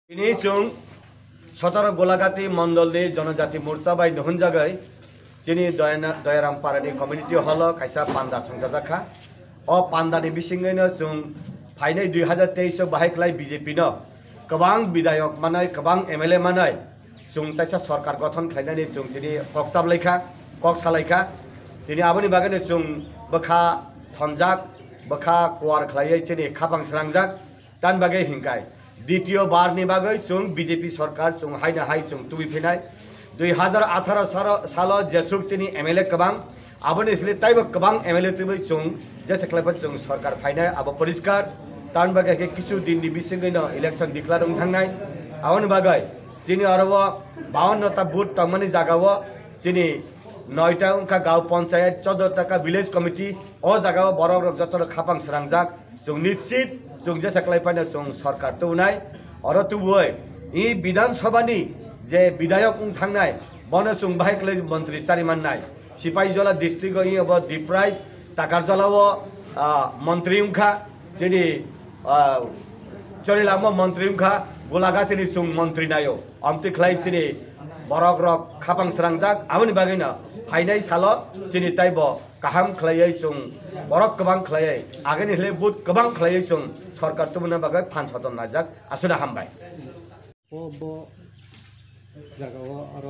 ini chung sotara golagati mandal ni जनजाति मोर्चा bai nohon jagai chini doyaram parani community hall kaisa panda songjajakha o panda ni bisingai no chung phainai 2023 bahaklai BJP no kabang bidayok manai kabang MLA manai chung taisa sarkar gothan khlainani chung chini kokchap lekha kok salaikha tini aboni bagane chung bakha thonjak bakha kwar khlaiai chini khapang srangjak tan bagai hingkai দ্বিতীয় বার নিবাগৈ চুং BJP সরকার চুং hyena high চুং তুই ফিনাই 2018 সাল যেসুক চিনি MLA কবাং আবনে ইসলে তাইব কবাং MLA তুই চুং যেসে ক্লাইফার চুং সরকার ফাইনাই আব পরিষ্কার তান বাগে কিছু দিন নি বিসিংগৈন ইলেকশন ডিক্লার থাংনাই আবন বাগাই চিনি আরব 52টা বুথ তংমানি জাগাও চিনি 9টা উনকা গাঁও পঞ্চায়েত 14 টাকা ভিলেজ কমিটি ও জাগাও বড় যতর খাপাং সরাংজাক চুং নিশ্চিত chung jesa klaipana chung sarkar tunai aro tuwoi I বিধানসভা ni je bidayok ung thangnai bono chung bahai klai mantri chariman nai sipai jola district i obo diprai takar jolao mantri ungkha jeni chorilamo mantri ungkha golagati chung mantri nayo amti khlai chini borok rok khapang srangjak amoni bagaina phainai salo chini taibo kaham khlaiai chung borok kabang khlaiai ageni hle but kabang khlaiai chung সরকার তো মনে বাগায় fun সতন না যাক আসলে হামবাই ও বো জাগাও আর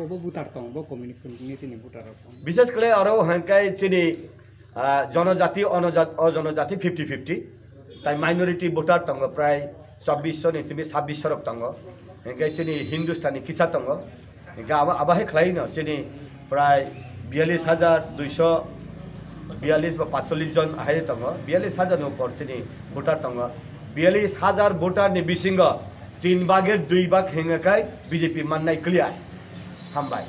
বো বুটার তং বো community নি বুটার তং বিশেষ করে আরো হাঙ্কাই চিনি জনজাতি অজনজাতি 50-50 তাই মাইনরিটি ভোটার তঙ্গ প্রায় 2400 নি তুমি 2600 রক তঙ্গ হাঙ্কাই চিনি হিন্দুস্তানি কিসা তঙ্গ হাঙ্কা আবাহে খ্লাই ন চিনি প্রায় 42200 42 বা 45 জন আহারে তঙ্গ 42000 উপর চিনি ভোটার তঙ্গ 42000 ভোটার নি বিসিঙ্গ 3 ভাগের 2 ভাগ হেঙ্গাকাই বিজেপি মাননাই ক্লিয়ার হামবাই